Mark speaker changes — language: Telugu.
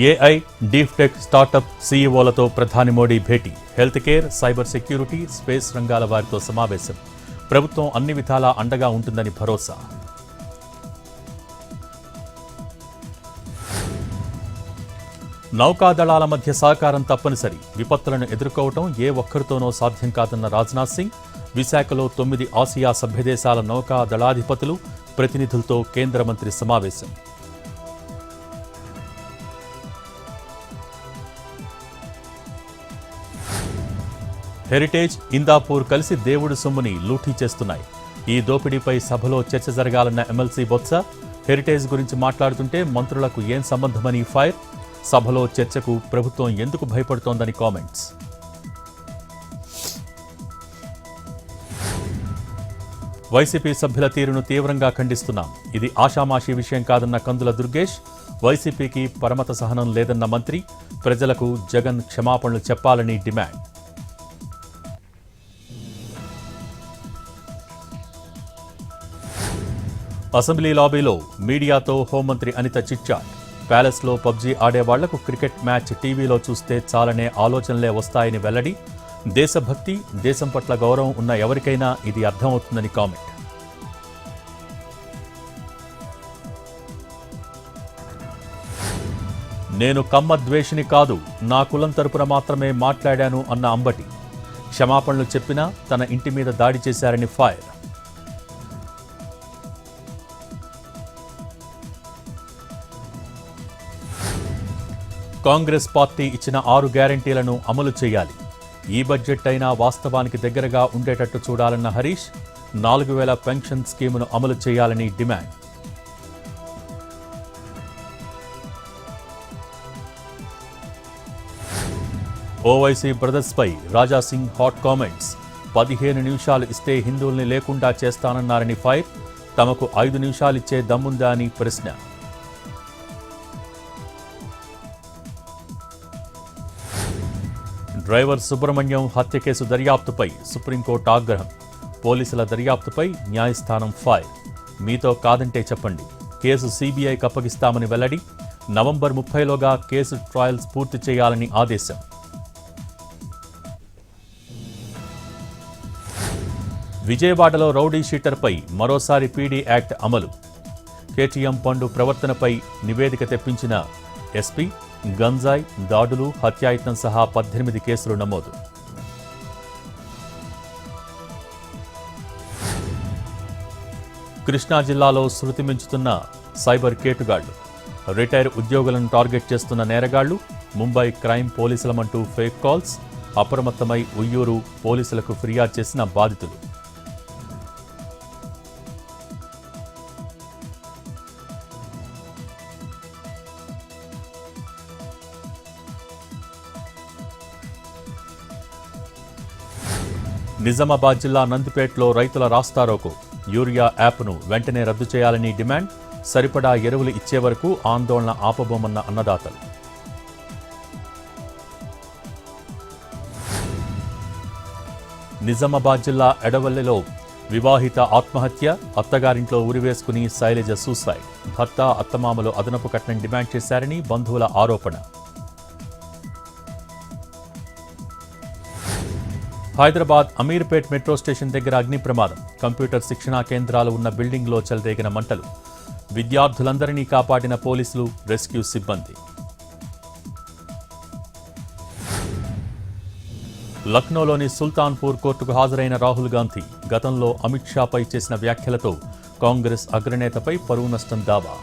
Speaker 1: ఏఐ, డీప్ టెక్ స్టార్టప్ సీఈఓలతో ప్రధాని మోడీ భేటీ. Health care, cyber security, space రంగాల వారితో సమావేశం. ప్రభుత్వం అన్ని విధాలా అండగా ఉంటుందని భరోసా. నౌకాదళాల మధ్య సహకారం తప్పనిసరి. విపత్తులను ఎదుర్కోవటం ఏ ఒక్కరితోనో సాధ్యం కాదన్న రాజ్నాథ్ సింగ్. విశాఖలో 9 ఆసియా సభ్యదేశాల నౌకాదళాధిపతులు, ప్రతినిధులతో కేంద్ర మంత్రి సమావేశం. హెరిటేజ్, ఇందాపూర్ కలిసి దేవుడి సొమ్ముని లూటీ చేస్తున్నాయి. ఈ దోపిడీపై సభలో చర్చ జరగాలన్న ఎమ్మెల్సీ బొత్స. హెరిటేజ్ గురించి మాట్లాడుతుంటే మంత్రులకు ఏం సంబంధమని ఫైర్. సభలో చర్చకు ప్రభుత్వం ఎందుకు భయపడుతోందని కామెంట్స్. వైసీపీ సభ్యుల తీరును తీవ్రంగా ఖండిస్తున్నాం. ఇది ఆషామాషీ విషయం కాదన్న కందుల దుర్గేష్. వైసీపీకి పరమత సహనం లేదన్న మంత్రి. ప్రజలకు జగన్ క్షమాపణలు చెప్పాలని డిమాండ్. అసెంబ్లీ లాబీలో మీడియాతో హోంమంత్రి అనిత చిట్చాట్. ప్యాలెస్లో పబ్జీ ఆడేవాళ్లకు క్రికెట్ మ్యాచ్ టీవీలో చూస్తే చాలనే ఆలోచనలే వస్తాయని వెల్లడి. దేశభక్తి, దేశం పట్ల గౌరవం ఉన్న ఎవరికైనా ఇది అర్థమవుతుందని కామెంట్. నేను కమ్మ ద్వేషిని కాదు, నా కులం తరపున మాత్రమే మాట్లాడాను అన్న అంబటి. క్షమాపణలు చెప్పినా తన ఇంటి మీద దాడి చేశారని ఫైర్. కాంగ్రెస్ పార్టీ ఇచ్చిన 6 గ్యారంటీలను అమలు చేయాలి. ఈ బడ్జెట్ అయినా వాస్తవానికి దగ్గరగా ఉండేటట్టు చూడాలన్న హరీష్. 4000 పెన్షన్ స్కీమును అమలు చేయాలని demand. Owaisi బ్రదర్స్పై Raja Singh hot comments. 15 నిమిషాలు ఇస్తే హిందువుల్ని లేకుండా చేస్తానన్నారని ఫైర్. తమకు 5 నిమిషాలిచ్చే దమ్ముందా అని ప్రశ్న. డ్రైవర్ సుబ్రహ్మణ్యం హత్య కేసు దర్యాప్తుపై సుప్రీంకోర్టు ఆగ్రహం. పోలీసుల దర్యాప్తుపై న్యాయస్థానం ఫైర్. మీతో కాదంటే చెప్పండి, కేసు సీబీఐకి అప్పగిస్తామని వెల్లడి. నవంబర్ 30లోగా కేసు ట్రయల్స్ పూర్తి చేయాలని ఆదేశం. విజయవాడలో రౌడీ షీటర్పై మరోసారి పీడీ యాక్ట్ అమలు. కేటీఎం పండు ప్రవర్తనపై నివేదిక తెప్పించిన ఎస్పీ. గంజాయి, దాడులు, హత్యాయత్నం సహా 18 కేసులు నమోదు. కృష్ణా జిల్లాలో శృతి మించుతున్న సైబర్ కేటుగాళ్లు. రిటైర్ ఉద్యోగులను టార్గెట్ చేస్తున్న నేరగాళ్లు. ముంబై క్రైమ్ పోలీసులమంటూ ఫేక్ కాల్స్. అప్రమత్తమై ఉయ్యూరు పోలీసులకు ఫిర్యాదు చేసిన బాధితులు. నిజామాబాద్ జిల్లా నందిపేటలో రైతుల రాస్తారోకో. యూరియా యాప్ను వెంటనే రద్దు చేయాలని డిమాండ్. సరిపడా ఎరువులు ఇచ్చే వరకు ఆందోళన ఆపబోమన్న అన్నదాతలు. నిజామాబాద్ జిల్లా ఎడవల్లిలో వివాహిత ఆత్మహత్య. అత్తగారింట్లో ఉరివేసుకుని శైలజ సూసైడ్. భర్త, అత్తమామలు అదనపు కట్నం డిమాండ్ చేశారని బంధువుల ఆరోపణ. హైదరాబాద్ అమీర్పేట్ మెట్రో స్టేషన్ దగ్గర అగ్ని ప్రమాదం. కంప్యూటర్ శిక్షణా కేంద్రాలు ఉన్న బిల్డింగ్లో చెలరేగిన మంటలు. విద్యార్థులందరినీ కాపాడిన పోలీసులు, రెస్క్యూ సిబ్బంది. లక్నోలోని సుల్తాన్పూర్ కోర్టుకు హాజరైన రాహుల్ గాంధీ. గతంలో అమిత్ షాపై చేసిన వ్యాఖ్యలతో కాంగ్రెస్ అగ్రనేతపై పరువు నష్టం దావా.